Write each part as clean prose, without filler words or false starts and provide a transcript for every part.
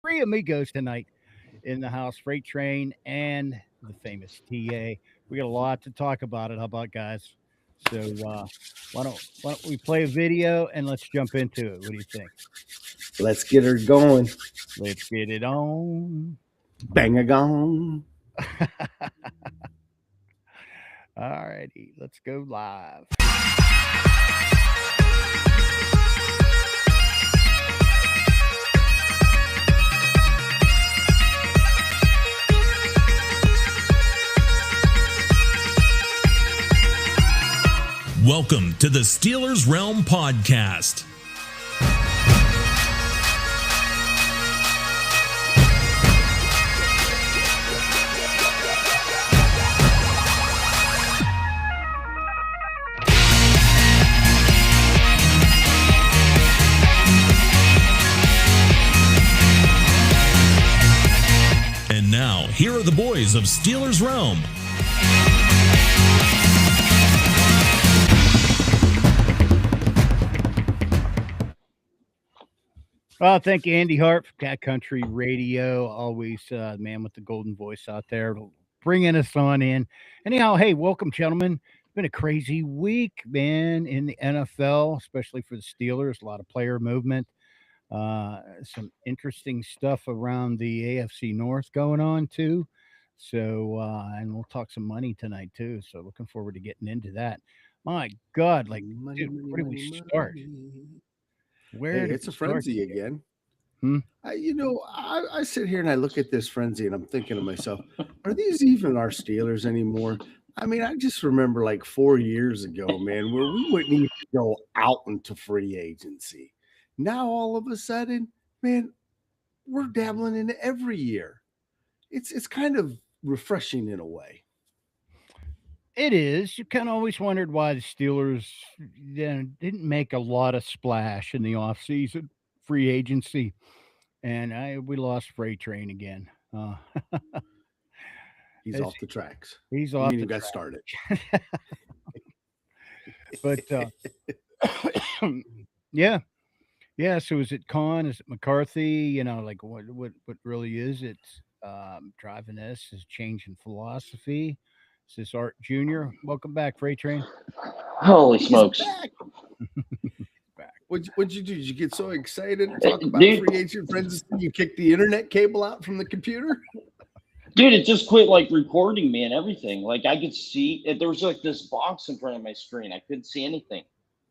Three amigos tonight in the house, Freight Train and the famous TA. We got a lot to talk about it. How about guys? So why don't we play a video and let's jump into it? What do you think? Let's get her going. Let's get it on. Bang a gong. All righty, let's go live. Welcome to the Steelers Realm Podcast. And now, here are the boys of Steelers Realm. Well, thank you, Andy Hart from Cat Country Radio. Always the man with the golden voice out there bringing us on in. Anyhow, hey, welcome, gentlemen. It's been a crazy week, man, in the NFL, especially for the Steelers. A lot of player movement. Some interesting stuff around the AFC North going on, too. So, and we'll talk some money tonight, too. So, looking forward to getting into that. My God, like, dude, where do we start? Where Hey, it's a frenzy again. Hmm? I sit here and I look at this frenzy and I'm thinking to myself, are these even our Steelers anymore? I mean, I just remember like 4 years ago, man, where we wouldn't even go out into free agency. Now, all of a sudden, man, we're dabbling in it every year. It's kind of refreshing in a way. It is. You kind of always wondered why the Steelers didn't make a lot of splash in the offseason, free agency. And we lost Freight Train again. He's off the tracks. He's off the got tracks. started. But yeah. So is it Khan? Is it McCarthy? You know, like what really is it driving this? Is changing philosophy? Is this Art Jr.? Welcome back, Freight Train. Holy smokes. Back. What'd you do? Did you get so excited to talk about free agent friends? You kicked the internet cable out from the computer? Dude, it just quit like recording me and everything. Like I could see there was like this box in front of my screen. I couldn't see anything.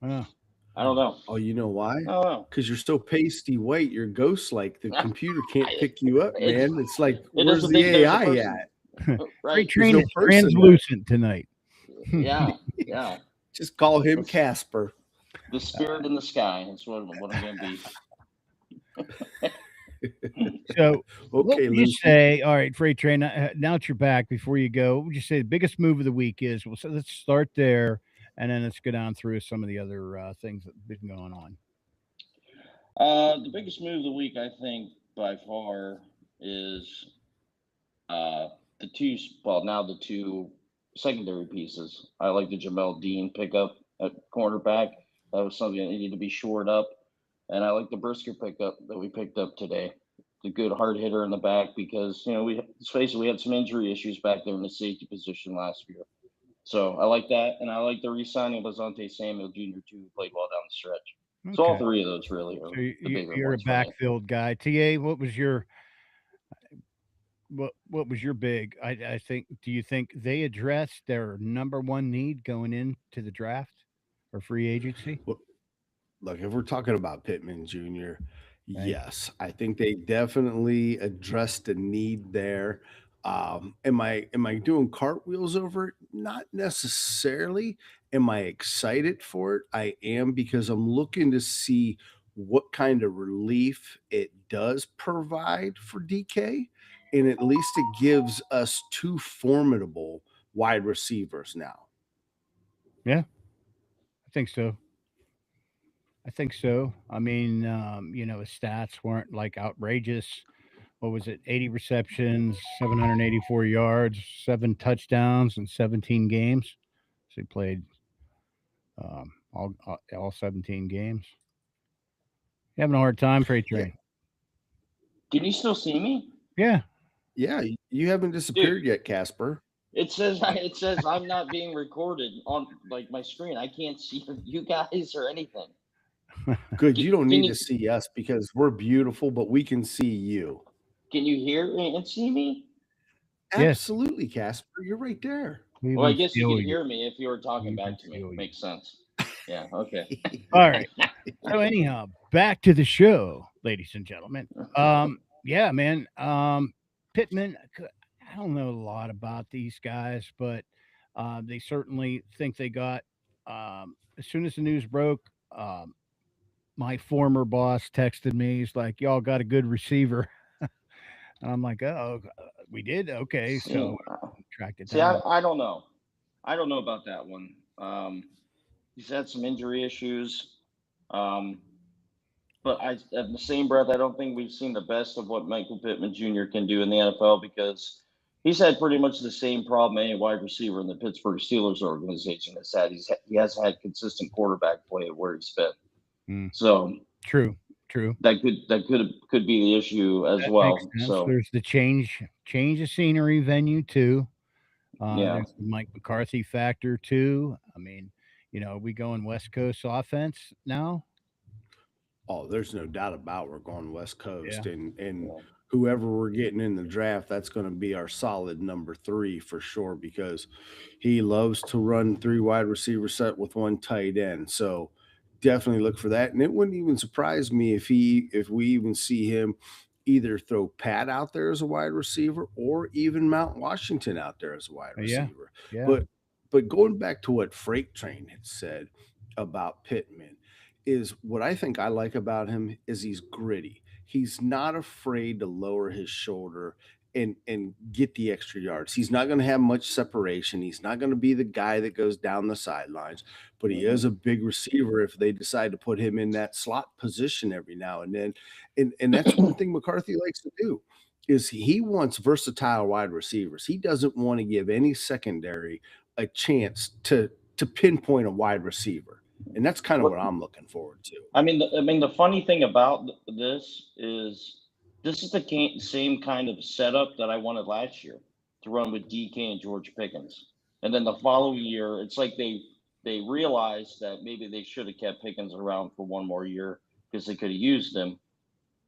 Oh. I don't know. Oh, you know why? I don't know. Because you're so pasty white, you're ghost like. The computer can't pick you up, man. It's like, It where's doesn't the think there's a AI person. at? Freight Right. Train no is person translucent tonight. Yeah. Just call him Casper. The spirit in the sky. That's what I'm going to be. So, what Okay, would you Lucy. say? All right, Freight Train. Now that you're back, before you go, what would you say the biggest move of the week is? Well, so let's start there, and then let's go down through some of the other things that have been going on. The biggest move of the week, I think, by far, is the two secondary pieces. I like the Jamel Dean pickup at cornerback. That was something that needed to be shored up. And I like the Brisker pickup that we picked up today. The good hard hitter in the back because, let's face it, we had some injury issues back there in the safety position last year. So I like that. And I like the re-signing of Asante Samuel Jr. too, who played well down the stretch. Okay. So all three of those really are So the bigger you're a ones for me. backfield guy. TA, what was your big? I think. Do you think they addressed their number one need going into the draft or free agency? Well, look, if we're talking about Pittman Jr., Right. yes, I think they definitely addressed a need there. Am I doing cartwheels over it? Not necessarily. Am I excited for it? I am because I'm looking to see what kind of relief it does provide for DK. And at least it gives us two formidable wide receivers now. Yeah, I think so. I mean, his stats weren't like outrageous. What was it? 80 receptions, 784 yards, 7 touchdowns in 17 games. So he played all 17 games. You having a hard time, Freight Train? Can you still see me? Yeah. Yeah, you haven't disappeared yet, Casper. It says I'm not being recorded on like my screen. I can't see you guys or anything. Good. You don't Can need you- to see us because we're beautiful, but we can see you. Can you hear and see me? Yes. Absolutely, Casper. You're right there. We Well, I even guess you feel could hear me if you were talking We back can to me. feel you. Makes sense. Yeah. Okay. All right. So anyhow, back to the show, ladies and gentlemen. Yeah, man. Pittman, I don't know a lot about these guys, but they certainly think they got as soon as the news broke, my former boss texted me. He's like, "Y'all got a good receiver." And I'm like, "Oh, we did? Okay." So tracked it See, down. I don't know. I don't know about that one. He's had some injury issues. But at the same breath, I don't think we've seen the best of what Michael Pittman Jr. can do in the NFL because he's had pretty much the same problem any wide receiver in the Pittsburgh Steelers organization has had. He hasn't had consistent quarterback play where he's been. So True. that could be the issue as well. So there's the change of scenery venue too. Yeah. There's the Mike McCarthy factor too. I mean, we going West Coast offense now. Oh, there's no doubt about we're going West Coast, Yeah. and whoever we're getting in the draft, that's going to be our solid number 3 for sure because he loves to run 3 wide receiver set with 1 tight end. So definitely look for that. And it wouldn't even surprise me if we even see him either throw Pat out there as a wide receiver or even Mount Washington out there as a wide receiver. Yeah. But going back to what Freight Train had said about Pittman, is what I think I like about him is he's gritty. He's not afraid to lower his shoulder and get the extra yards. He's not going to have much separation. He's not going to be the guy that goes down the sidelines, but he is a big receiver if they decide to put him in that slot position every now and then. And that's one thing McCarthy likes to do is he wants versatile wide receivers. He doesn't want to give any secondary a chance to pinpoint a wide receiver. And that's kind of what I'm looking forward to. I mean, the funny thing about this is the same kind of setup that I wanted last year to run with DK and George Pickens. And then the following year, it's like they realized that maybe they should have kept Pickens around for one more year because they could have used him.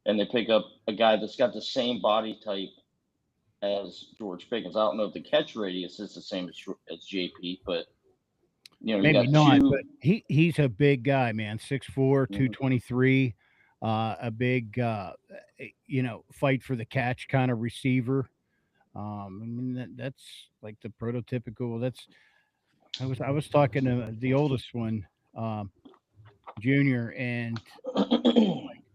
And they pick up a guy that's got the same body type as George Pickens. I don't know if the catch radius is the same as JP, but maybe not, but he's a big guy, man. 6'4", 223, a big fight for the catch kind of receiver. I mean that's like the prototypical. I was talking to the oldest one, Junior, and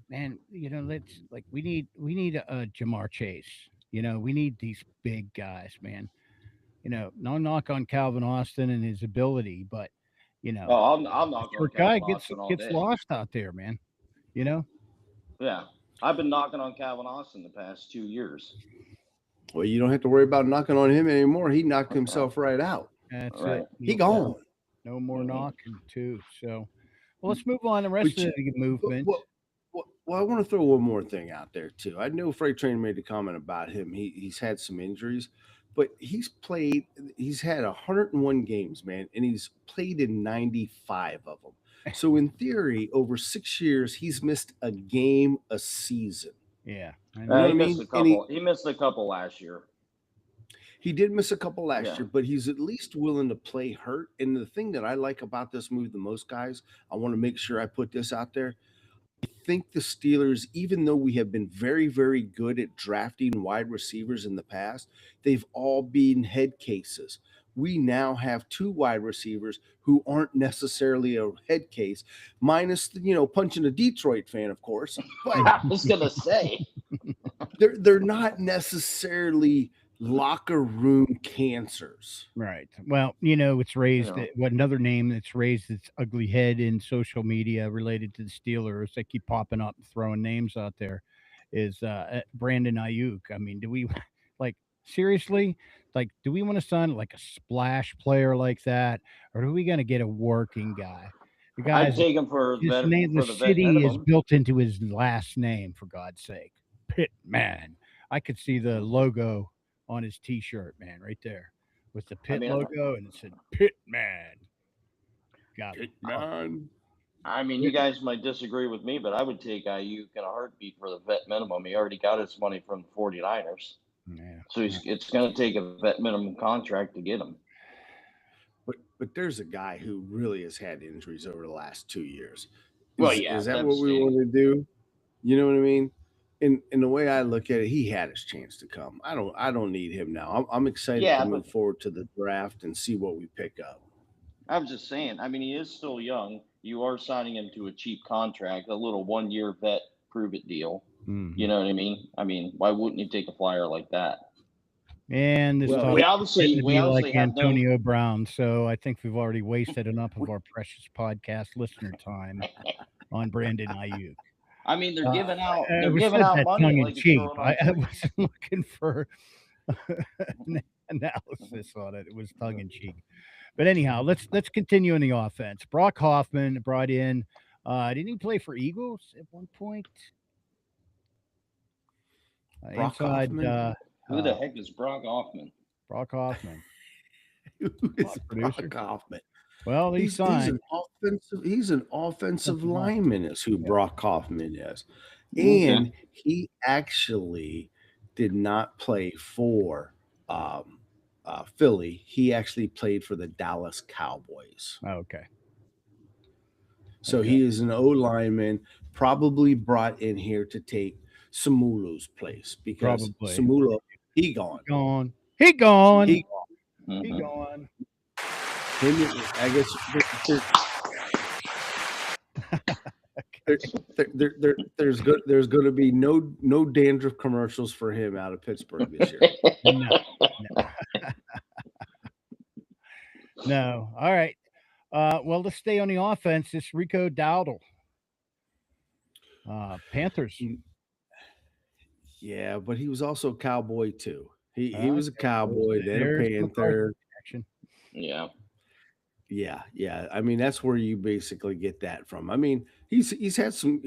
man, let's we need a Jamar Chase. We need these big guys, man. No knock on Calvin Austin and his ability, but I'll knock on guy Calvin Austin all gets day. lost out there, man. Yeah, I've been knocking on Calvin Austin the past 2 years. Well, you don't have to worry about knocking on him anymore. He knocked himself right out. That's right. it. He gone. No more knocking too. So, well, let's move on. The rest of the movement. Well, I want to throw one more thing out there too. I know Freight Train made a comment about him. He's had some injuries, but he's had 101 games, man, and he's played in 95 of them. So in theory, over 6 years, he's missed a game a season. Yeah. He missed a couple. He missed a couple last year. He did miss a couple last year, but he's at least willing to play hurt. And the thing that I like about this move the most, guys, I want to make sure I put this out there. I think the Steelers, even though we have been very, very good at drafting wide receivers in the past, they've all been head cases. We now have 2 wide receivers who aren't necessarily a head case, minus, punching a Detroit fan, of course. But I was going to say. They're not necessarily locker room cancers. Right. Well, it's raised another name that's raised its ugly head in social media related to the Steelers. They keep popping up, throwing names out there. Is Brandon Aiyuk? I mean, do we seriously? Do we want to sign a splash player like that, or are we going to get a working guy? The guy, I'd take him for the city is built into his last name, for God's sake. Pittman. I could see the logo on his T-shirt, man, right there with the Pitt logo, and it said Pittman. Got me. Man. I mean, you guys might disagree with me, but I would take Aiyuk in a heartbeat for the vet minimum. He already got his money from the 49ers. Yeah. So it's going to take a vet minimum contract to get him. But there's a guy who really has had injuries over the last 2 years. Is that what we want to do? You know what I mean? And the way I look at it, he had his chance to come. I don't need him now. I'm excited to move forward to the draft and see what we pick up. I'm just saying. I mean, he is still young. You are signing him to a cheap contract, a little 1-year vet prove it deal. Mm-hmm. You know what I mean? I mean, why wouldn't you take a flyer like that? And this we obviously like Antonio Brown, so I think we've already wasted enough of our precious podcast listener time on Brandon Aiyuk. I mean, they're giving out money. Tongue in cheek. I wasn't looking for analysis on it. It was tongue in cheek. But anyhow, let's continue in the offense. Brock Hoffman brought in. Didn't he play for Eagles at one point? Brock Hoffman. Who the heck is Brock Hoffman? Brock Hoffman. Who is Brock Hoffman? Well, he's signed. He's an offensive lineman is who Brock Hoffman is. And he actually did not play for Philly. He actually played for the Dallas Cowboys. Okay. So he is an O lineman, probably brought in here to take Samulu's place because Samulu, he gone. He gone. I guess there's going to be no dandruff commercials for him out of Pittsburgh this year. No. All right. Well, let's stay on the offense. It's Rico Dowdle. Panthers. Yeah, but he was also a Cowboy too. He was a Cowboy, then a Panther. Yeah. I mean, that's where you basically get that from. I mean, he's had some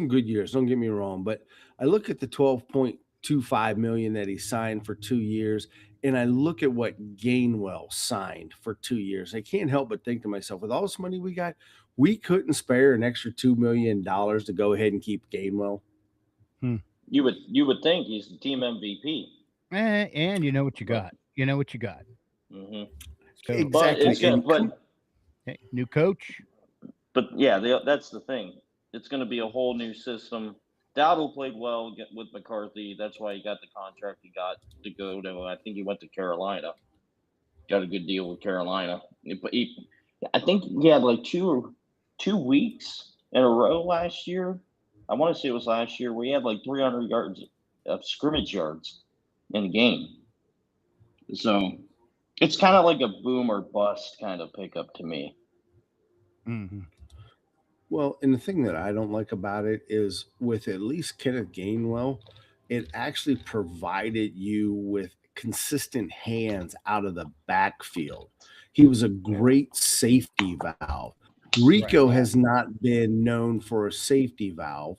good years. Don't get me wrong, but I look at the $12.25 million that he signed for 2 years, and I look at what Gainwell signed for 2 years. I can't help but think to myself, with all this money we got, we couldn't spare an extra $2 million to go ahead and keep Gainwell. You would think he's the team MVP. And you know what you got. Mm-hmm. So, exactly. New coach. But yeah, that's the thing. It's going to be a whole new system. Dowdle played well with McCarthy. That's why he got the contract he got to go to. I think he went to Carolina. Got a good deal with Carolina. I think he had like two weeks in a row last year. I want to say it was last year where he had like 300 yards of scrimmage yards in the game. So it's kind of like a boom or bust kind of pickup to me. Mm-hmm. Well, and the thing that I don't like about it is with at least Kenneth Gainwell, it actually provided you with consistent hands out of the backfield. He was a great safety valve. Rico has not been known for a safety valve.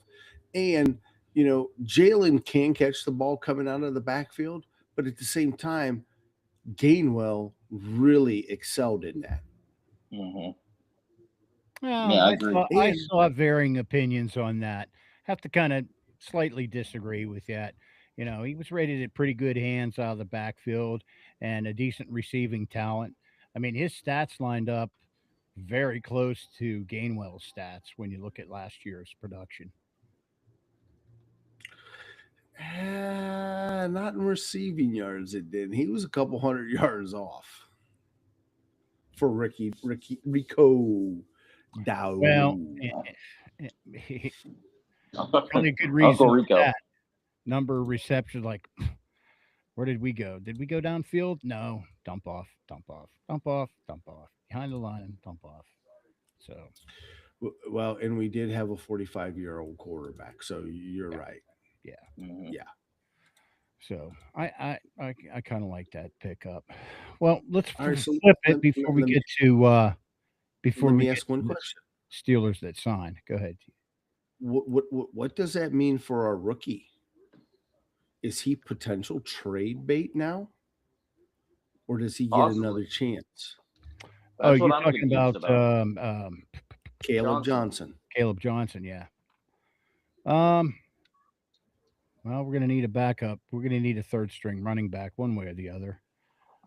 And, Jalen can catch the ball coming out of the backfield, but at the same time, Gainwell really excelled in that. Mm-hmm. Well, I agree. I saw varying opinions on that. Have to kind of slightly disagree with that. He was rated at pretty good hands out of the backfield and a decent receiving talent. I mean, his stats lined up very close to Gainwell's stats when you look at last year's production. Not in receiving yards, it did. He was a couple hundred yards off for Rico Dowdle. Well, probably a good reason for that. Number of receptions, like, where did we go? Did we go downfield? No. Dump off. Behind the line, dump off. So, well, and we did have a 45-year-old quarterback, so you're right. Yeah. Mm-hmm. Yeah. So I kind of like that pickup. Well, let's flip it before we get to ask one question. Steelers that signed. Go ahead. What does that mean for our rookie? is he potential trade bait now? Or does he get Possibly. another chance? Oh, That's what you're I'm talking confused about Caleb Johnson. Johnson. Yeah. Well, we're gonna need a backup. We're gonna need a third string running back, one way or the other.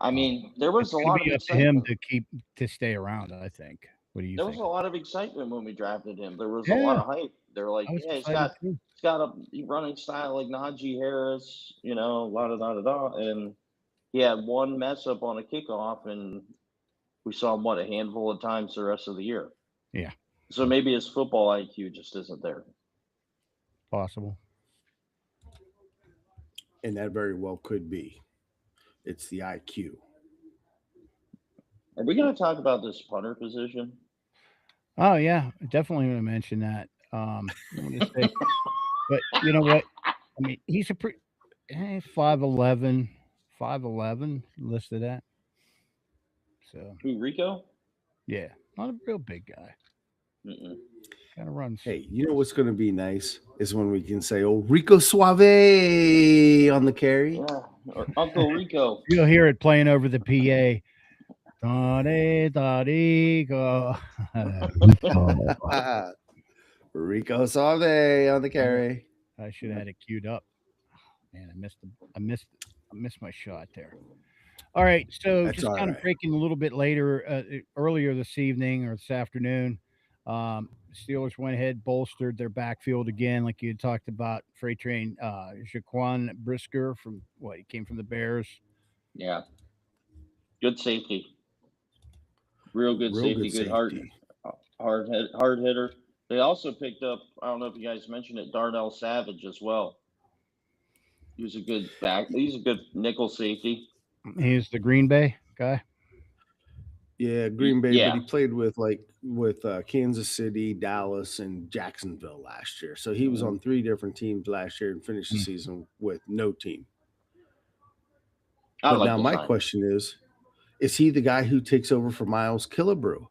I mean, there was It's a gonna lot of be up to him excitement. to stay around. I think. What do you There think? was a lot of excitement when we drafted him. There was a Yeah, lot of hype. They're like, I was yeah, excited too. he's got a running style like Najee Harris, la da da da da. And he had one mess up on a kickoff, and we saw him a handful of times the rest of the year. Yeah. So maybe his football IQ just isn't there. Possible. And that very well could be. It's the IQ. Are we going to talk about this punter position? Oh yeah, definitely going to mention that. I'm going to say, but you know what? I mean, he's a pretty 5'11", 5'11" listed at. So Who, Rico? yeah, not a real big guy. Kind of runs. Hey, you know what's going to be nice is when we can say, "Oh, Rico Suave" on the carry. Yeah, or Uncle Rico. You'll hear it playing over the PA. Go. Rico Suave on the carry. I should have had it queued up. Man, I missed my shot there. All right, so That's just all kind of right. breaking a little bit earlier this evening or this afternoon. Steelers went ahead, bolstered their backfield again, like you had talked about. Freight train, Jaquan Brisker he came from the Bears. Yeah, good safety, real good safety, good hard hitter. They also picked up, I don't know if you guys mentioned it, Darnell Savage as well. He's a good nickel safety. He's the Green Bay guy. Yeah, Green Bay, Yeah. but he played with Kansas City, Dallas, and Jacksonville last year. So he was on 3 different teams last year and finished the season with no team. But now my question is he the guy who takes over for Miles Killebrew?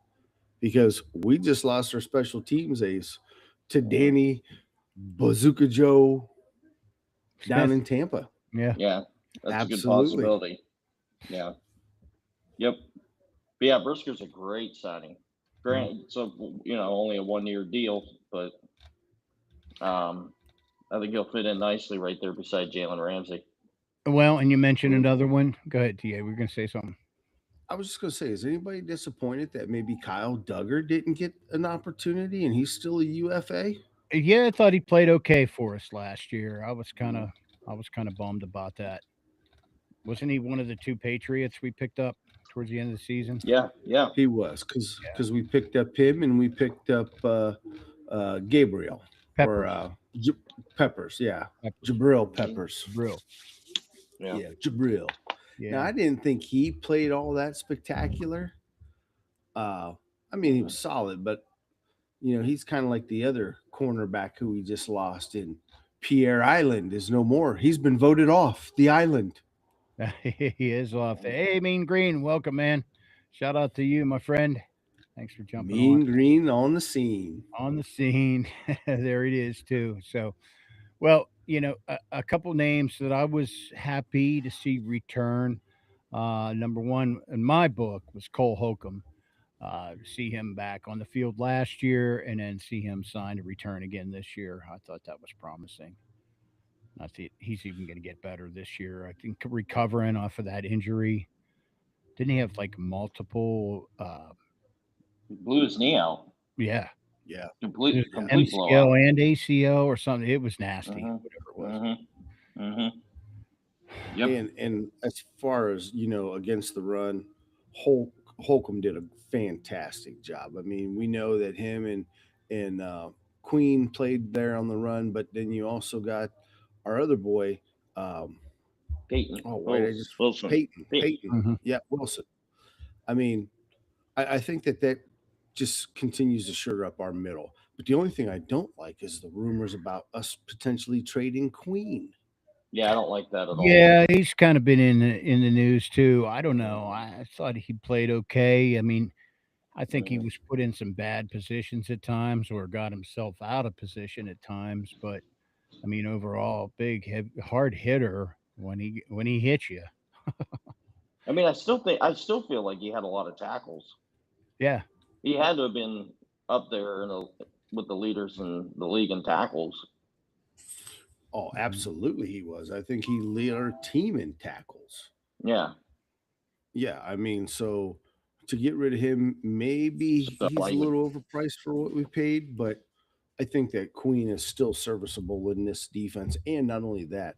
Because we just lost our special teams ace to Danny Bazooka Joe down in Tampa. Yeah. Yeah, that's Absolutely. a good possibility. Yeah. Yep. But yeah, Brisker's a great signing. Granted, so only a 1-year deal, but I think he'll fit in nicely right there beside Jalen Ramsey. Well, and you mentioned another one. Go ahead, TA. We're going to say something. I was just going to say, is anybody disappointed that maybe Kyle Duggar didn't get an opportunity and he's still a UFA? Yeah, I thought he played okay for us last year. I was kind of bummed about that. Wasn't he one of the 2 Patriots we picked up towards the end of the season? Yeah. He was because we picked up him and we picked up Gabriel Peppers. Jabril Peppers. Jabril. Yeah, Jabril. Yeah. Now I didn't think he played all that spectacular. I mean, he was solid, but he's kind of like the other cornerback who we just lost. And Pierre Island is no more. He's been voted off the island. He is off. Hey, Mean Green, welcome, man. Shout out to you, my friend. Thanks for jumping Mean on. Green on the scene. There it is too. So, well, a couple names that I was happy to see return. Number one in my book was Cole Holcomb. See him back on the field last year and then see him sign to return again this year. I thought that was promising. I think he's even going to get better this year. I think recovering off of that injury. Didn't he have like multiple? Blew his knee out. Yeah. Complete MCL blowout. and ACL or something. It was nasty. Whatever it was. Yep. And as far as against the run, Holcomb did a fantastic job. I mean, we know that him and Queen played there on the run, but then you also got our other boy, Peyton. Wilson. Peyton. Mm-hmm. Yeah, Wilson. I mean, I think that just continues to shore up our middle. But the only thing I don't like is the rumors about us potentially trading Queen. Yeah, I don't like that at all. Yeah, he's kind of been in the news too. I don't know. I thought he played okay. I mean, I think he was put in some bad positions at times or got himself out of position at times, but I mean, overall, big, hard hitter when he hits you. I mean, I still feel like he had a lot of tackles. Yeah. He had to have been up there with the leaders in the league in tackles. Oh, absolutely, he was. I think he led our team in tackles. Yeah. Yeah, I mean, so to get rid of him, maybe So he's a little overpriced for what we paid, but I think that Queen is still serviceable in this defense. And not only that,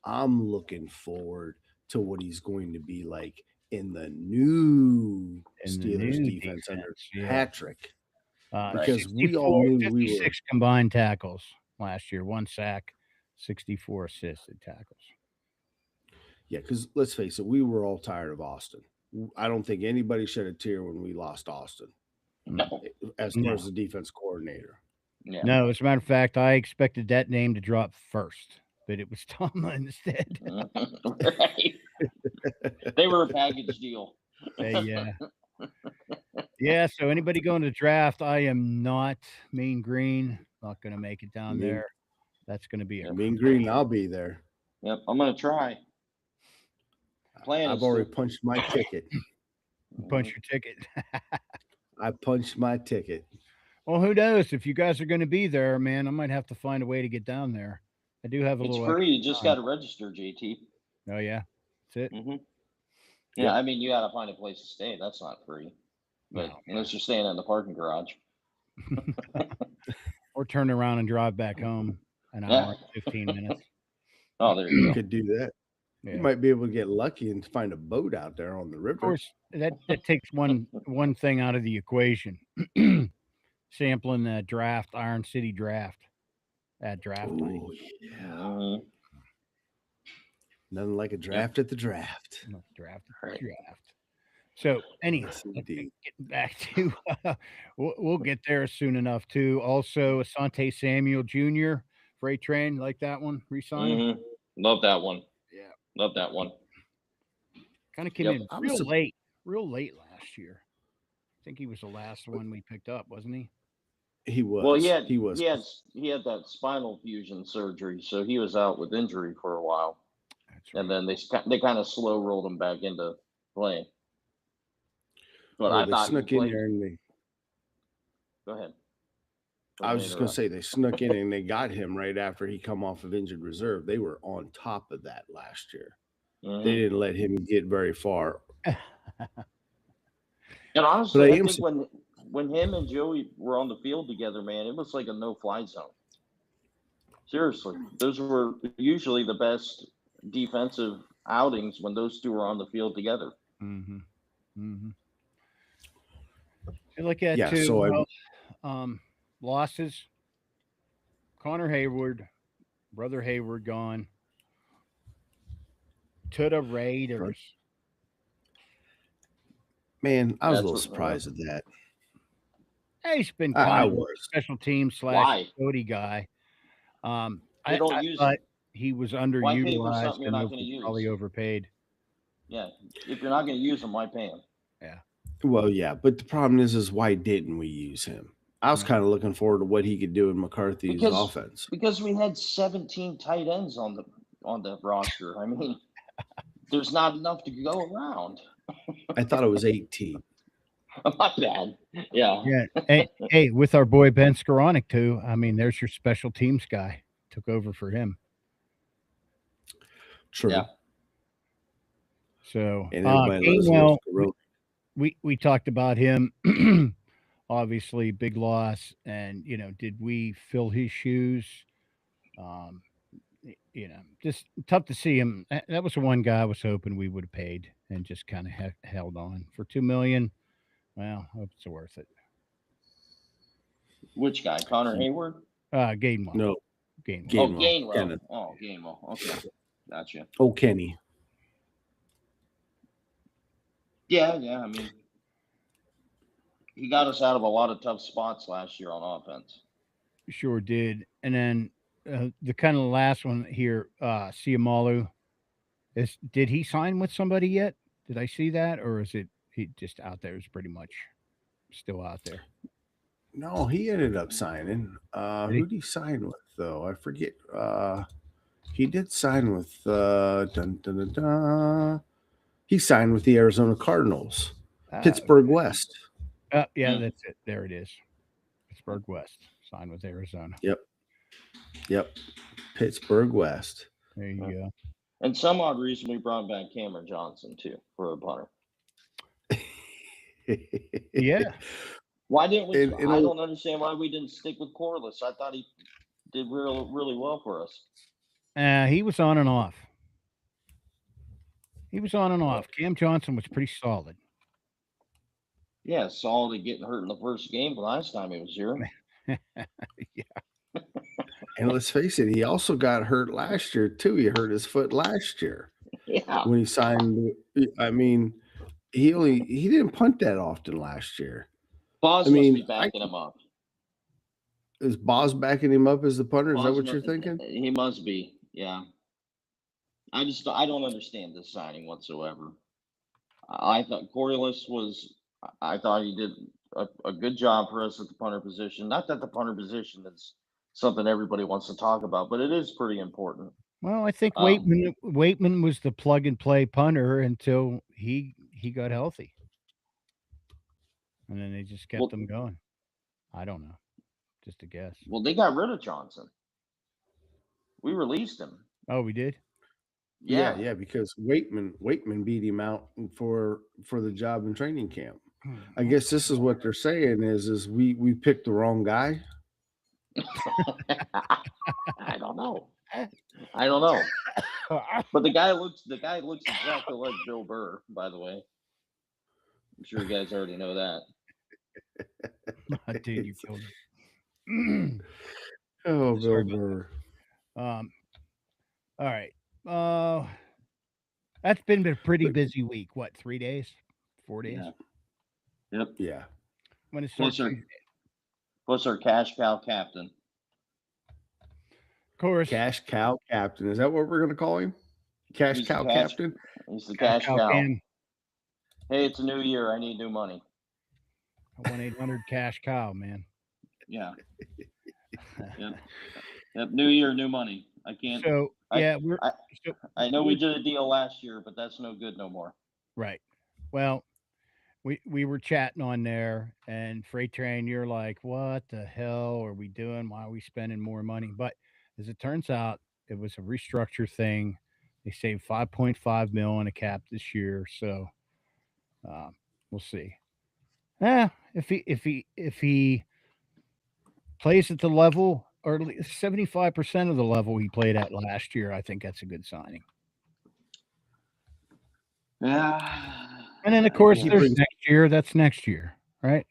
I'm looking forward to what he's going to be like in the new Steelers defense under Patrick. Because we all knew 56 combined tackles last year, 1 sack, 64 assisted tackles. Yeah, because let's face it, we were all tired of Austin. I don't think anybody shed a tear when we lost Austin. No. As far as the defense coordinator. Yeah. No, as a matter of fact, I expected that name to drop first, but it was Tomlin instead. Right. They were a package deal. Yeah. Yeah, so anybody going to the draft, I am not Mean Green. Not going to make it down there. That's going to be a Mean Green. I'll be there. Yep, I'm going to try. I've already punched my ticket. Punch your ticket. I punched my ticket. Well, who knows? If you guys are going to be there, man, I might have to find a way to get down there. I do have a little. It's free. You just got to register, JT. Oh yeah, that's it. Mm-hmm. Yeah, I mean, you got to find a place to stay. That's not free, but unless you're staying in the parking garage, or turn around and drive back home an hour, 15 minutes. Oh, there you go. Could do that. Yeah. You might be able to get lucky and find a boat out there on the river. Of course, that takes one thing out of the equation. Sampling the draft, Iron City draft, at draft time. Yeah. Nothing like a draft at the draft. No, draft. So, anyway, getting back to, we'll get there soon enough too. Also, Asante Samuel Jr., Freight Train, like that one, re-sign. Love that one. Yeah. Love that one. Kind of came in real late last year. I think he was the last one we picked up, wasn't he? He was. Well, he was. He had that spinal fusion surgery, so he was out with injury for a while. That's right. And then they kind of slow rolled him back into playing. But I thought they snuck in there and Go ahead. I was just going to say they snuck in and they got him right after he come off of injured reserve. They were on top of that last year. Mm-hmm. They didn't let him get very far. And honestly, I think when him and Joey were on the field together, man, it was like a no-fly zone. Seriously, those were usually the best defensive outings when those two were on the field together. Mm-hmm. Mm-hmm. You look at losses. Connor Heyward, brother Heyward gone. To the Raiders. Man, I was a little surprised at that. He's been kind of a special team / Cody guy. I thought he was underutilized and probably overpaid. Yeah, if you're not going to use him, why pay him? Yeah. Well, yeah, but the problem is why didn't we use him? I was kind of looking forward to what he could do in McCarthy's offense. Because we had 17 tight ends on the roster. I mean, there's not enough to go around. I thought it was 18. My bad. Yeah. Yeah. Hey, with our boy Ben Skoranek too. I mean, there's your special teams guy. Took over for him. True. Yeah. So, Gainwell, we talked about him. Obviously, big loss, and did we fill his shoes? Just tough to see him. That was the one guy I was hoping we would have paid and just kind of held on for $2 million. Well, I hope it's worth it. Which guy? Connor Heyward? Gainwell. No, Gainwell. Oh, Gainwell. Oh, Gainwell. Okay, gotcha. Oh, Kenny. Yeah. I mean, he got us out of a lot of tough spots last year on offense. Sure did. And then the kind of last one here, Siamalu, did he sign with somebody yet? Did I see that, or is it he just out there? Is pretty much still out there. No, he ended up signing. Did he? Who did he sign with though? I forget. He did sign with dun, dun, dun, dun. He signed with the Arizona Cardinals. Pittsburgh West. Yeah, that's it. There it is. Pittsburgh West signed with Arizona. Yep. Pittsburgh West. There you go. And some odd reason we brought back Cameron Johnston too for a punter. Yeah. Why didn't we? And I don't understand why we didn't stick with Corliss. I thought he did really well for us. He was on and off. Cam Johnson was pretty solid. Yeah, solid at getting hurt in the first game the last time he was here. Yeah. And let's face it, he also got hurt last year too. He hurt his foot last year. Yeah. When he signed, I mean, he didn't punt that often last year. Boz must be backing him up. Is Boz backing him up as the punter? Is that what you're thinking? He must be. Yeah. I don't understand this signing whatsoever. I thought Corliss I thought he did a good job for us at the punter position. Not that the punter position is something everybody wants to talk about, but it is pretty important. Well, I think Waitman was the plug and play punter until he got healthy, and then they just kept him going. I don't know, just a guess. Well, they got rid of Johnson. We released him. Oh, we did. Yeah, because Waitman beat him out for the job in training camp. I guess this is what they're saying is we picked the wrong guy. I don't know. But the guy looks exactly like Bill Burr, by the way. I'm sure you guys already know that. Dude, you killed him. Oh, Bill Burr. All right. That's been a pretty busy week. What, 3 days? 4 days? Yeah. Yep. Yeah. When it's plus our cash cow captain. Of course. Cash cow captain. Is that what we're going to call him? Cash cow captain? He's the cash cow. Hey, it's a new year. I need new money. 1-800 cash cow, man. Yeah. Yep. New year, new money. I can't. So, yeah, I know we did a deal last year, but that's no good no more. Right. Well, we were chatting on there, and Freight Train, you're like, what the hell are we doing? Why are we spending more money? But as it turns out, it was a restructure thing. They saved $5.5 million on a cap this year, so we'll see. If he plays at the level, or at least 75% of the level he played at last year, I think that's a good signing. Yeah. And then, of course, there's next year. That's next year, right?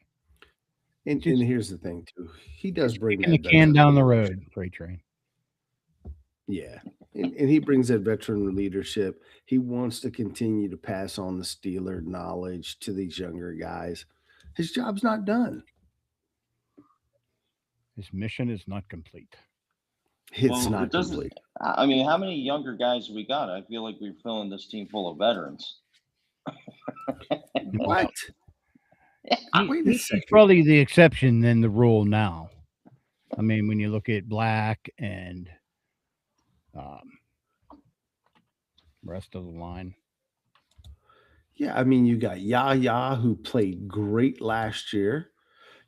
And here's the thing, too. He does bring the can down the road, Freight Train. Yeah. And he brings that veteran leadership. He wants to continue to pass on the Steeler knowledge to these younger guys. His job's not done. His mission is not complete. It's not complete. I mean, how many younger guys we got? I feel like we're filling this team full of veterans. What? Wait a second. He's probably the exception than the rule now. I mean, when you look at Black and rest of the line. Yeah, I mean, you got Yaya, who played great last year.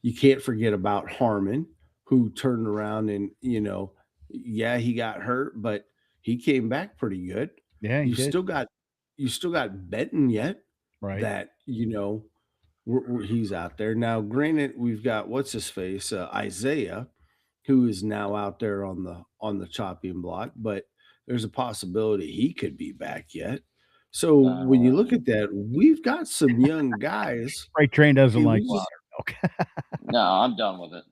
You can't forget about Harmon, who turned around and, he got hurt, but he came back pretty good. Yeah, you still got Benton yet, right? That he's out there now. Granted, we've got what's his face, Isaiah, who is now out there on the chopping block, but there's a possibility he could be back yet. So when you look at that, we've got some young guys. Freight Train doesn't like water milk. No, I'm done with it.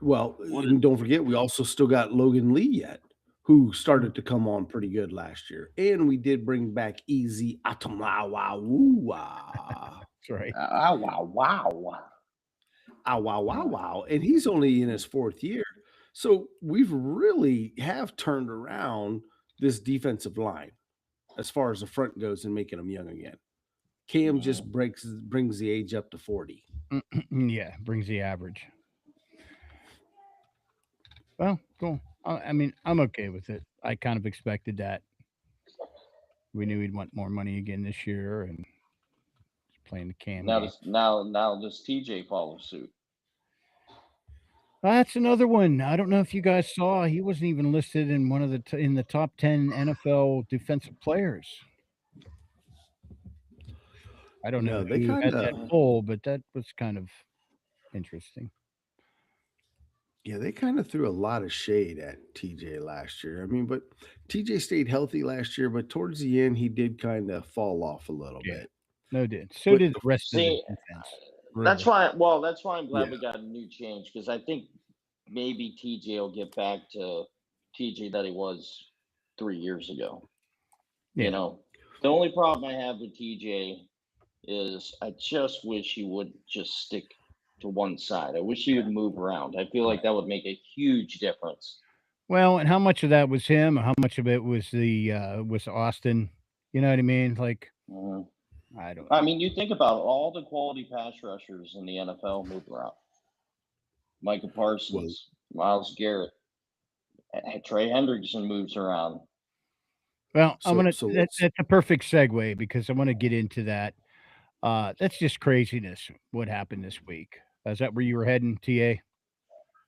Well, and don't forget, we also still got Logan Lee yet, who started to come on pretty good last year. And we did bring back Easy Atamawa. That's right. Wow. And he's only in his fourth year. So we've really have turned around this defensive line as far as the front goes and making them young again. Cam just brings the age up to 40. Yeah, brings the average. Well, cool. I mean, I'm okay with it. I kind of expected that. We knew he'd want more money again this year, and he's playing the Cam Now game. does TJ follow suit? That's another one. I don't know if you guys saw. He wasn't even listed in one of the in the top 10 NFL defensive players. I don't know No, they who had kind that of poll, but that was kind of interesting. yeah, they kind of threw a lot of shade at TJ last year. I mean, but TJ stayed healthy last year, but towards the end he did kind of fall off a little Yeah, bit. no did. So But did the rest of the See, defense. that's Really. why. Well, that's why I'm glad yeah, we got a new change, because I think maybe TJ will get back to TJ that he was 3 years ago. Yeah. You know, the only problem I have with TJ is I just wish he would just stick to one side. I wish he would move around. I feel like that would make a huge difference. Well, and how much of that was him? How much of it was Austin? You know what I mean? Like, Mhm. I don't I know. mean, you think about all the quality pass rushers in the NFL move around. Micah well, Parsons, Miles Garrett, Trey Hendrickson moves around. Well, I'm so gonna so that, let's that's a perfect segue because I want to get into that. That's just craziness. What happened this week? Is that where you were heading, TA?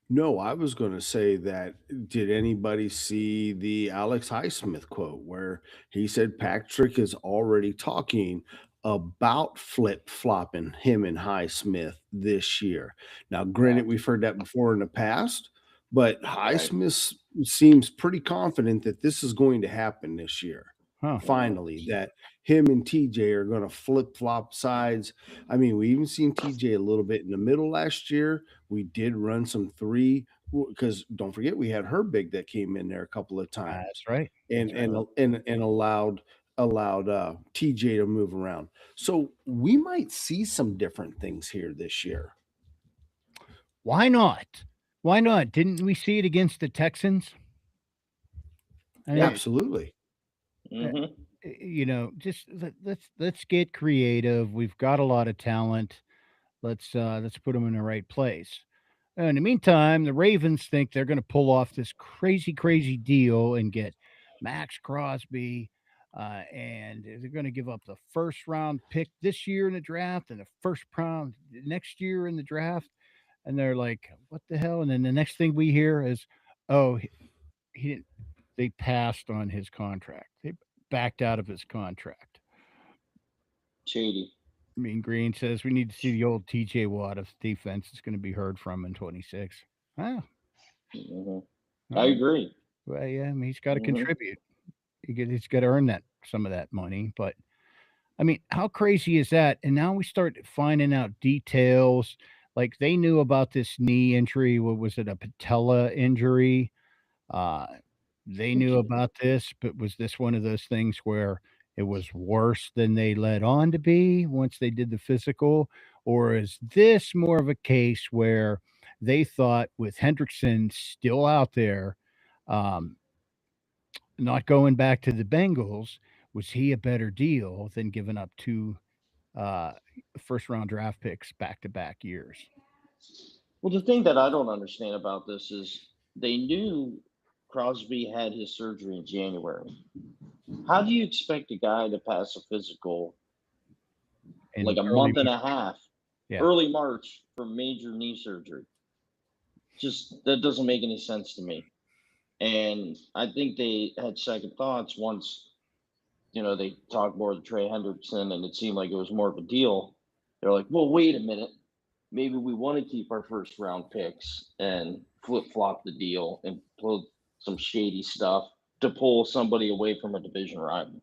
No, I was going to say that did anybody see the Alex Highsmith quote where he said Patrick is already talking about flip flopping him and Highsmith this year? Now, granted, Right. we've heard that before in the past, but Right. Highsmith seems pretty confident that this is going to happen this year. Huh? Finally, that him and TJ are going to flip flop sides. I mean, we even seen TJ a little bit in the middle last year. We did run some three because don't forget we had Herbig that came in there a couple of That's times right. and That's right. and allowed TJ to move around. So we might see some different things here this year. Why not? Why not? Didn't we see it against the Texans? I Yeah. mean, Absolutely. hmm you know, just let's get creative. We've got a lot of talent. Let's put them in the right place. In the meantime, the Ravens think they're going to pull off this crazy deal and get Max Crosby, and they're going to give up the first round pick this year in the draft and the first round next year in the draft. And they're like, "What the hell?" And then the next thing we hear is, "Oh, he didn't. They passed on his contract. They backed out of his contract." Shady. Mean Green says we need to see the old TJ Watt if defense is going to be heard from in 26. Ah, hmm all I right. agree. Well, yeah, I mean, he's got to hmm contribute. He's got to earn that some of that money. But I mean, how crazy is that? And now we start finding out details. Like they knew about this knee injury. What was it? A patella injury. Uh, they knew about this, but was this one of those things where it was worse than they led on to be once they did the physical? Or is this more of a case where they thought with Hendrickson still out there, um, not going back to the Bengals, was he a better deal than giving up two uh, first round draft picks back to back years? Well, the thing that I don't understand about this is they knew Crosby had his surgery in January. How do you expect a guy to pass a physical like In a early month and March. a half, Yeah. early March, for major knee surgery? Just that doesn't make any sense to me. And I think they had second thoughts once, they talked more to Trey Hendrickson and it seemed like it was more of a deal. They're like, well, wait a minute. Maybe we want to keep our first round picks and flip flop the deal and pull some shady stuff to pull somebody away from a division rival.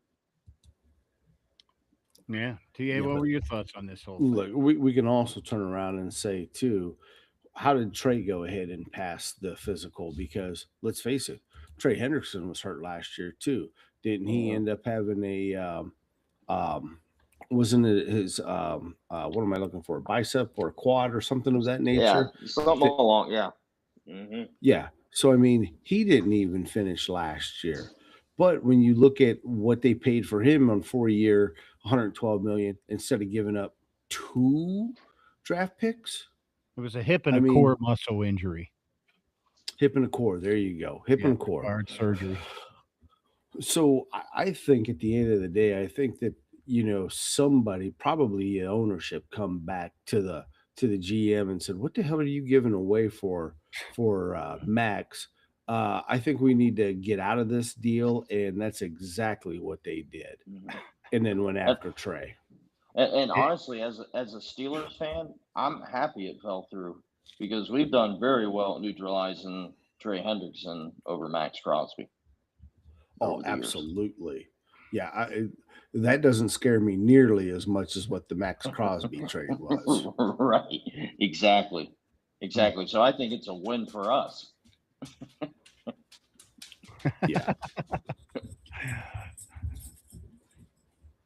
Yeah. TA, Yeah, what but were your thoughts on this whole thing? look, we can also turn around and say too, how did Trey go ahead and pass the physical? Because let's face it, Trey Hendrickson was hurt last year too. Didn't he Mhm. end up having um wasn't it his what am I looking for? A bicep or a quad or something of that Yeah, nature? something That along. Yeah. hmm yeah. So I mean, he didn't even finish last year. But when you look at what they paid for him on 4 year, 112 million, instead of giving up 2 draft picks, It was a hip and I a core mean, muscle injury. hip and a core. There you go, hip Yeah, and a core. required surgery. So I think at the end of the day, I think that somebody, probably ownership, come back to the GM and said, "What the hell are you giving away for Max?" I think we need to get out of this deal, and that's exactly what they did. Mhm. And then went And, after Trey. and honestly, as a Steelers fan, I'm happy it fell through because we've done very well at neutralizing Trey Hendrickson over Max Crosby Oh, over the years. absolutely. Yeah, that doesn't scare me nearly as much as what the Max Crosby trade was. Right. Exactly. Exactly. So I think it's a win for us. Yeah.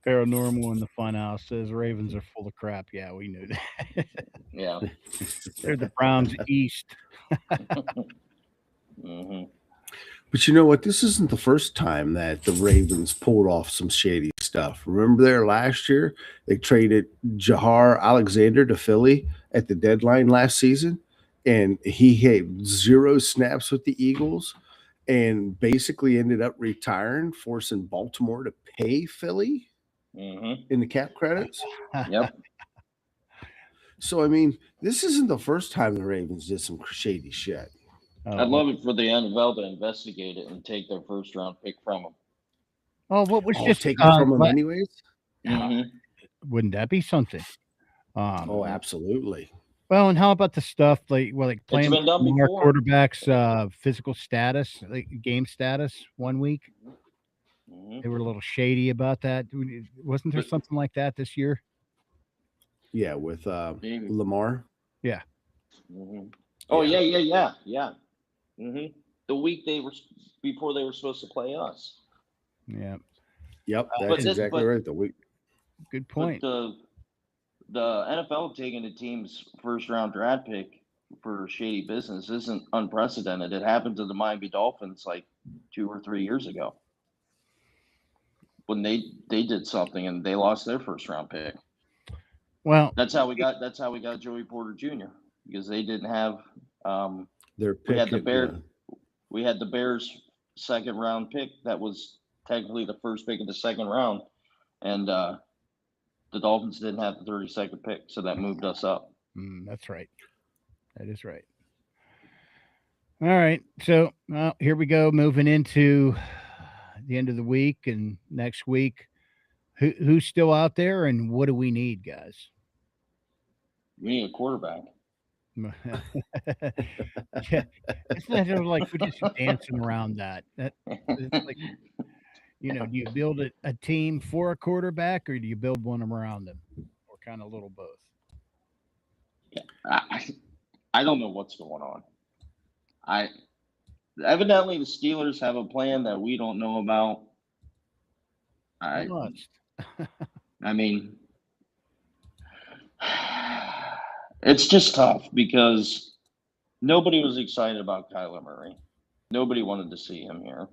Paranormal in the Funhouse says Ravens are full of crap. Yeah, we knew that. Yeah. They're the Browns East. Hmm. But you know what? This isn't the first time that the Ravens pulled off some shady stuff. Remember there last year? They traded Jahar Alexander to Philly at the deadline last season, and he had 0 snaps with the Eagles and basically ended up retiring, forcing Baltimore to pay Philly Hmm. in the cap credits. Yep. So, I mean, this isn't the first time the Ravens did some shady shit. I'd love it for the NFL to investigate it and take their first round pick from them. what was Oh, just take it from them la- anyways? Hmm. wouldn't that be something? Oh, absolutely. Well, and how about the stuff like It's playing been done our before. quarterbacks' physical status, like game status, 1 week? Hmm. They were a little shady about that. Wasn't there But something like that this year? Yeah, with maybe. Lamar. Yeah. Hmm. Oh Yeah. yeah. Hmm. The week before they were supposed to play us. Yeah. Yep, But that's this, exactly but right. The week. Good but point. the NFL taking a team's first round draft pick for shady business isn't unprecedented. It happened to the Miami Dolphins like 2 or 3 years ago when they did something and they lost their first round pick. Well, That's how we got Joey Porter Jr. because they didn't have They're we had the picking. we had the Bears second round pick that was technically the first pick of the second round, and the Dolphins didn't have the 32nd pick, so that moved us up. that's right. That is right. All right. So here we go, moving into the end of the week and next week. Who's still out there, and what do we need, guys? We need a quarterback. Yeah, it's not like we're just dancing around that. It's like, do you build a team for a quarterback, or do you build one around them, or kind of a little both? I don't know what's going on. Evidently the Steelers have a plan that we don't know about. I mean, it's just tough because nobody was excited about Kyler Murray. Nobody wanted to see him here.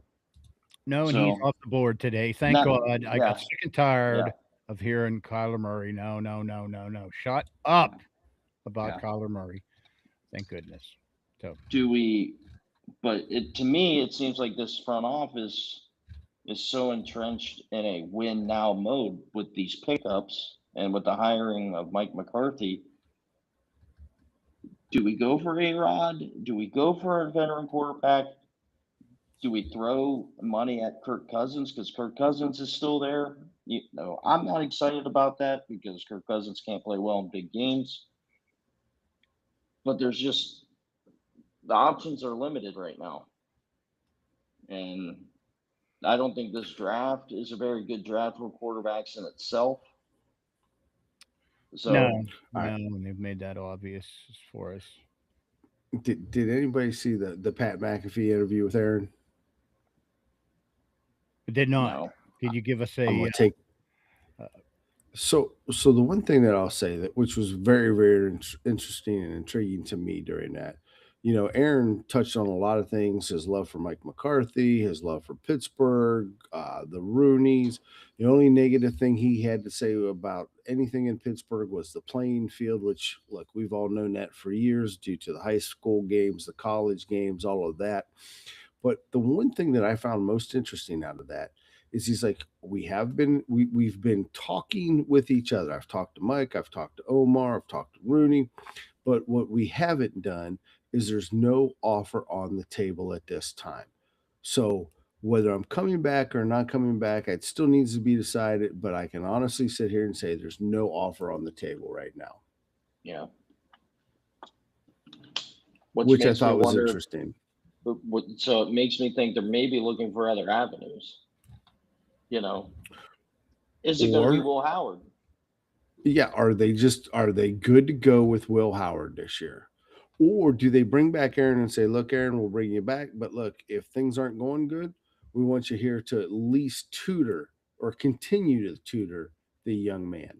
No, and he's off the board today. Thank God. I got sick and tired of hearing Kyler Murray. No. Shut up about Kyler Murray. Thank goodness. So but to me, it seems like this front office is so entrenched in a win now mode with these pickups and with the hiring of Mike McCarthy. Do we go for A-Rod? Do we go for a veteran quarterback? Do we throw money at Kirk Cousins because Kirk Cousins is still there? I'm not excited about that because Kirk Cousins can't play well in big games. But there's just the options are limited right now. And I don't think this draft is a very good draft for quarterbacks in itself. So no, and they've made that obvious for us. Did anybody see the Pat McAfee interview with Aaron? It did not. No. Did you give us a? I'm gonna take. So the one thing that I'll say that which was very very interesting and intriguing to me during that Aaron touched on a lot of things, his love for Mike McCarthy, his love for Pittsburgh, the Rooneys. The only negative thing he had to say about anything in Pittsburgh was the playing field, which, look, we've all known that for years due to the high school games, the college games, all of that. But the one thing that I found most interesting out of that is he's like, we've been talking with each other. I've talked to Mike, I've talked to Omar, I've talked to Rooney, but what we haven't done is there's no offer on the table at this time. So whether I'm coming back or not coming back, it still needs to be decided, but I can honestly sit here and say there's no offer on the table right now. Yeah. Which I thought was interesting. So it makes me think they're maybe looking for other avenues. Is it going to be Will Howard? Yeah. Are they good to go with Will Howard this year? Or do they bring back Aaron and say, look, Aaron, we'll bring you back, but look, if things aren't going good, we want you here to at least tutor or continue to tutor the young man?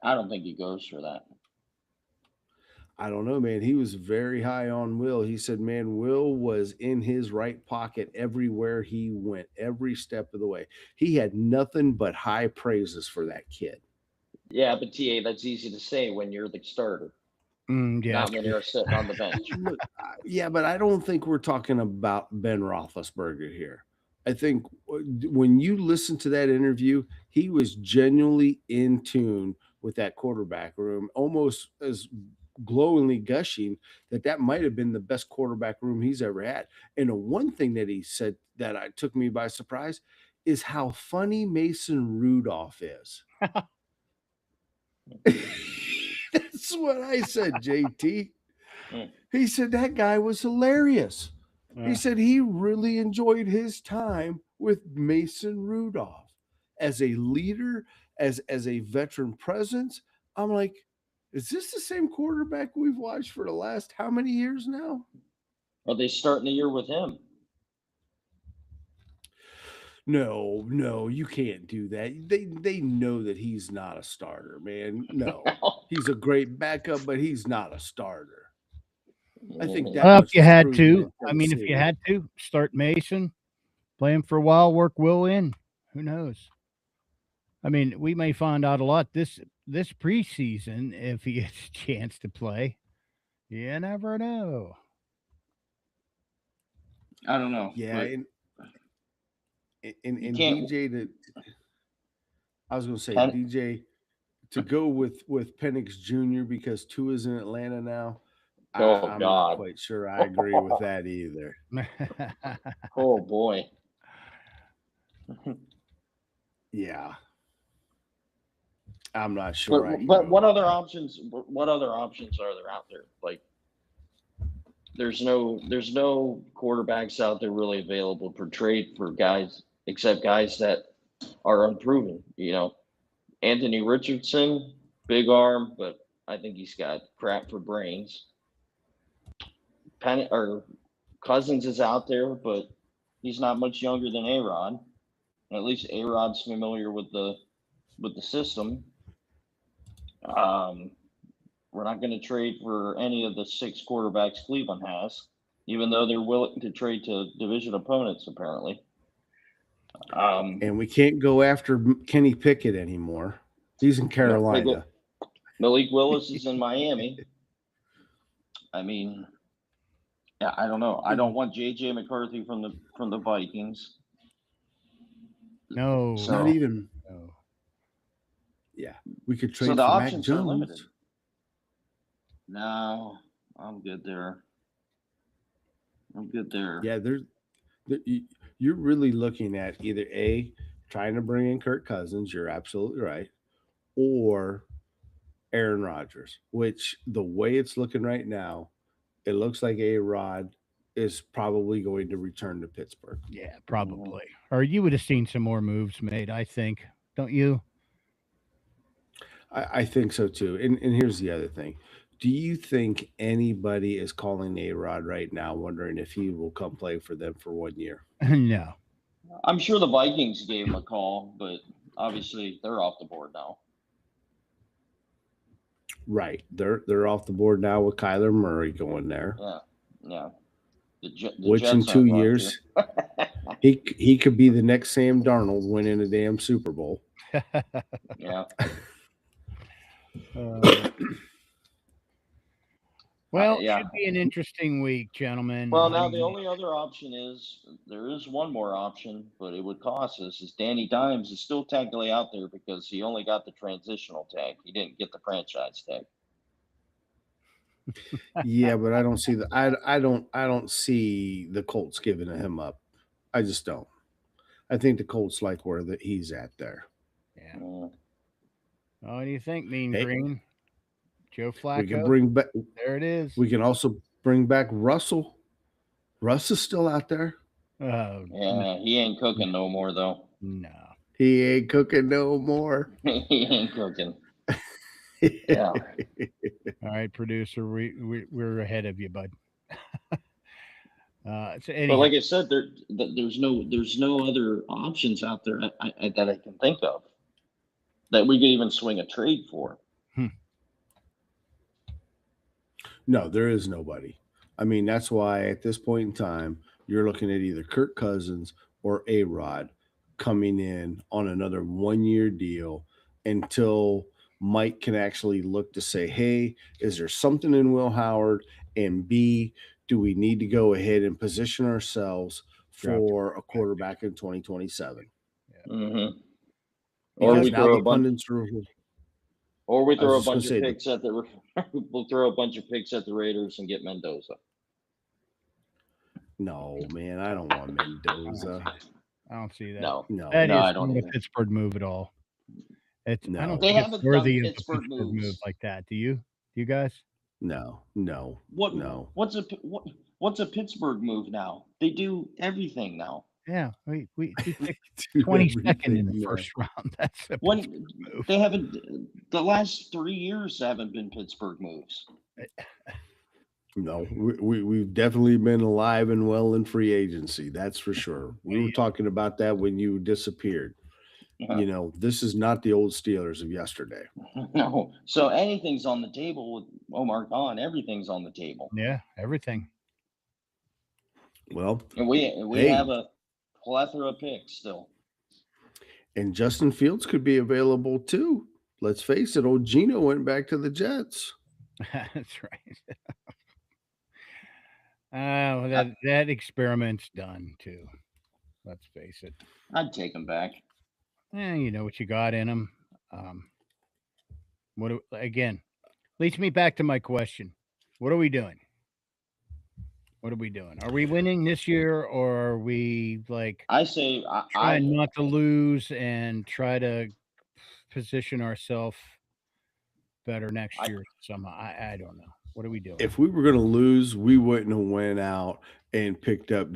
I don't think he goes for that. I don't know, man. He was very high on Will. He said, man, Will was in his right pocket everywhere he went, every step of the way. He had nothing but high praises for that kid. Yeah, but TA, that's easy to say when you're the starter. Yeah. Not when you're sitting on the bench. Look, yeah, but I don't think we're talking about Ben Roethlisberger here. I think when you listen to that interview, he was genuinely in tune with that quarterback room, almost as glowingly gushing that might have been the best quarterback room he's ever had. And the one thing that he said that took me by surprise is how funny Mason Rudolph is. That's what I said, JT. He said that guy was hilarious. He said he really enjoyed his time with Mason Rudolph as a leader, as a veteran presence. I'm like, is this the same quarterback we've watched for the last how many years now? Are they starting the year with him? No, you can't do that. They know that he's not a starter, man. No, he's a great backup, but he's not a starter. I think that if you had to, if you had to start Mason, play him for a while, work Will in. Who knows? We may find out a lot this preseason if he gets a chance to play. You never know. I don't know. Yeah, and DJ I was going to say DJ to go with Penix Jr. because Tua's in Atlanta now. I'm not quite sure I agree with that either. Oh boy. Yeah. I'm not sure. But what other options are there out there? Like there's no quarterbacks out there really available for trade for guys except guys that are unproven. Anthony Richardson, big arm, but I think he's got crap for brains. Cousins is out there, but he's not much younger than A-Rod. At least A-Rod's familiar with the system. We're not going to trade for any of the 6 quarterbacks Cleveland has, even though they're willing to trade to division opponents, apparently. And we can't go after Kenny Pickett anymore. He's in Carolina. Malik Willis is in Miami. Yeah, I don't know. I don't want J.J. McCarthy from the Vikings. No, not even. No. Yeah, we could trade for Mac Jones. No, I'm good there. Yeah, you're really looking at either A, trying to bring in Kirk Cousins. You're absolutely right, or Aaron Rodgers. Which the way it's looking right now, it looks like A-Rod is probably going to return to Pittsburgh. Yeah, probably. Or you would have seen some more moves made, I think. Don't you? I think so too. And here's the other thing. Do you think anybody is calling A-Rod right now wondering if he will come play for them for 1 year? No. I'm sure the Vikings gave him a call, but obviously they're off the board now. Right. They're off the board now with Kyler Murray going there. Yeah. The Which Jets in 2 aren't going years, to. he could be the next Sam Darnold winning a damn Super Bowl. Yeah. Well, yeah. should be an interesting week, gentlemen. Well, now the only other option is there is one more option, but it would cost us. Is Danny Dimes is still technically out there because he only got the transitional tag. He didn't get the franchise tag. Yeah, but I don't see I don't see the Colts giving him up. I just don't. I think the Colts like where that he's at there. Yeah. What do you think, Mean Hey, Green? Joe Flacco. We can bring back. There it is. We can also bring back Russell. Russ is still out there. Oh, Yeah, he ain't cooking no more though. no. He ain't cooking no more. He ain't cooking. Yeah. All right, producer, we're ahead of you, bud. So But like I said, there's no other options out there that I can think of that we could even swing a trade for. No, there is nobody. I mean, that's why at this point in time, you're looking at either Kirk Cousins or A-Rod coming in on another 1-year deal until Mike can actually look to say, hey, is there something in Will Howard? And B, do we need to go ahead and position ourselves for a quarterback in 2027? Yeah. Mm-hmm. Or we throw a bunch. Or we throw a bunch of picks at the. We'll throw a bunch of picks at the Raiders and get Mendoza. No, man, I don't want Mendoza. I don't see that. No, that is I don't not a Pittsburgh move at all. It's I don't they think haven't it's worthy done of a Pittsburgh Pittsburgh moves. move like that. Do you? You guys? No. What's a Pittsburgh move now? They do everything now. Yeah, we picked 22nd in the first round. That's a Pittsburgh move. They haven't. The last 3 years haven't been Pittsburgh moves. No, we've definitely been alive and well in free agency. That's for sure. We were talking about that when you disappeared. You know, this is not the old Steelers of yesterday. No. So anything's on the table with Omar Khan. Everything's on the table. Yeah, everything. Well, and we have a plethora of picks still. And Justin Fields could be available too. Let's face it, old Gino went back to the Jets. That's right. That experiment's done too. Let's face it. I'd take him back. You know what you got in him. Again, leads me back to my question. What are we doing? What are we doing? Are we winning this year, or are we trying not to lose and try to position ourselves better next year somehow? I don't know. What are we doing? If we were going to lose, we wouldn't have went out and picked up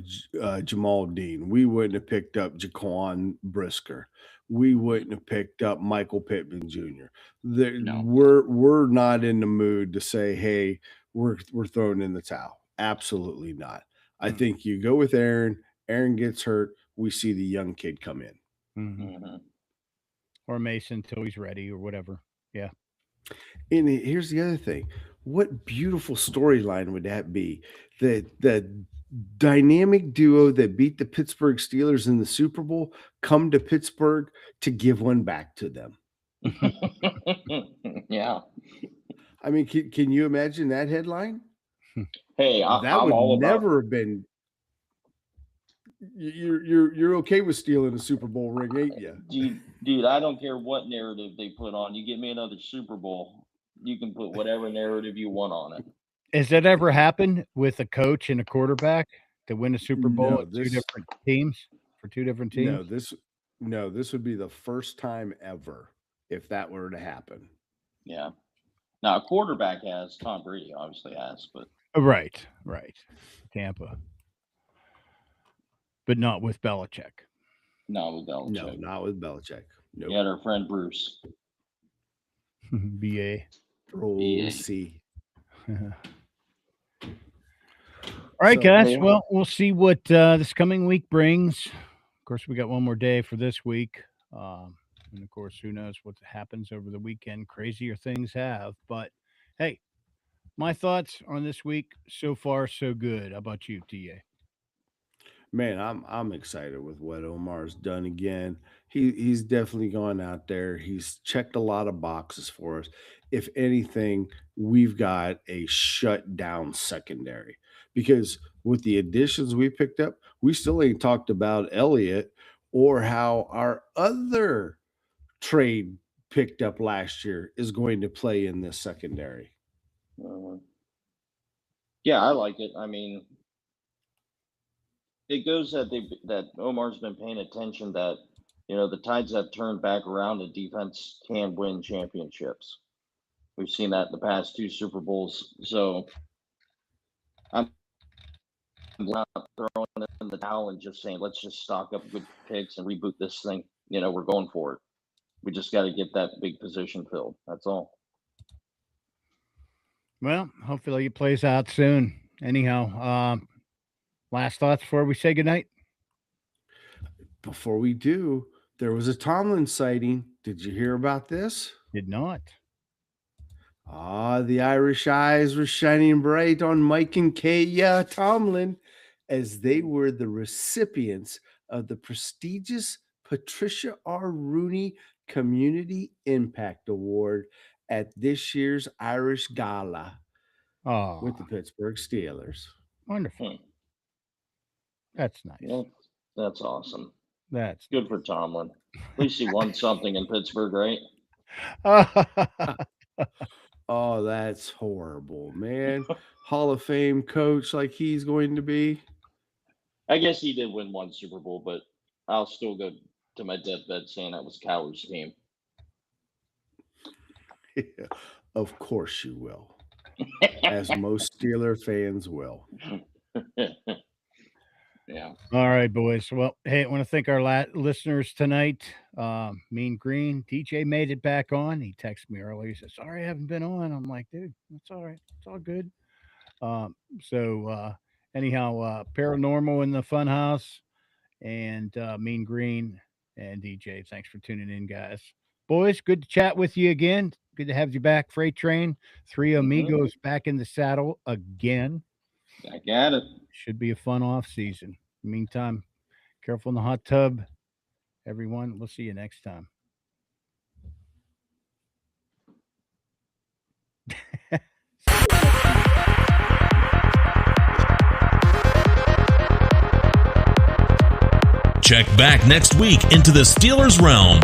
Jamal Dean. We wouldn't have picked up Jaquan Brisker. We wouldn't have picked up Michael Pittman Jr. We're not in the mood to say, hey, we're throwing in the towel. Absolutely not. I think you go with Aaron. Aaron gets hurt. We see the young kid come in. Mm-hmm. Or Mason until he's ready or whatever. Yeah. And here's the other thing. What beautiful storyline would that be? The dynamic duo that beat the Pittsburgh Steelers in the Super Bowl come to Pittsburgh to give one back to them. Yeah. I mean, can you imagine that headline? Hey, that would never have been. You're okay with stealing a Super Bowl ring, ain't you? Dude, I don't care what narrative they put on. You give me another Super Bowl, you can put whatever narrative you want on it. Has that ever happened with a coach and a quarterback to win a Super Bowl at two different teams for two different teams? This would be the first time ever if that were to happen. Yeah. Now a quarterback has, Tom Brady obviously has, but right. Tampa. But not with Belichick. Not with Belichick. No, not with Belichick. Nope. You had our friend Bruce. BA. C. All right, guys. Well, we'll see what this coming week brings. Of course, we got one more day for this week. And of course, who knows what happens over the weekend? Crazier things have. But hey, my thoughts on this week so far, so good. How about you, TA? Man, I'm excited with what Omar's done again. He's definitely gone out there. He's checked a lot of boxes for us. If anything, we've got a shut down secondary because with the additions we picked up, we still ain't talked about Elliott or how our other trade picked up last year is going to play in this secondary. Yeah, I like it. I mean, it goes that Omar's been paying attention that the tides have turned back around and defense can win championships. We've seen that in the past 2 Super Bowls. So I'm not throwing in the towel and just saying let's just stock up good picks and reboot this thing. We're going for it. We just got to get that big position filled. That's all. Well, hopefully it plays out soon. Anyhow, last thoughts before we say goodnight? Before we do, there was a Tomlin sighting. Did you hear about this? Did not. The Irish eyes were shining bright on Mike and Kaya Tomlin as they were the recipients of the prestigious Patricia R. Rooney Community Impact Award at this year's Irish Gala with the Pittsburgh Steelers. Wonderful. That's nice. Yeah, that's awesome. That's good for Tomlin. At least he won something in Pittsburgh, right? Oh, that's horrible, man. Hall of Fame coach like he's going to be. I guess he did win 1 Super Bowl, but I'll still go to my deathbed saying that was Cowher's team. Yeah, of course you will. As most Steeler fans will. Yeah. All right, boys. Well, hey, I want to thank our listeners tonight. Mean Green, DJ made it back on. He texted me earlier. He said, sorry I haven't been on. I'm like, dude, it's all right. It's all good. Anyhow, Paranormal in the Funhouse and Mean Green and DJ. Thanks for tuning in, guys. Boys, good to chat with you again. Good to have you back. Freight Train, 3 amigos back in the saddle again. Back at it. Should be a fun off season. In the meantime, careful in the hot tub, everyone. We'll see you next time. Check back next week into the Steelers Realm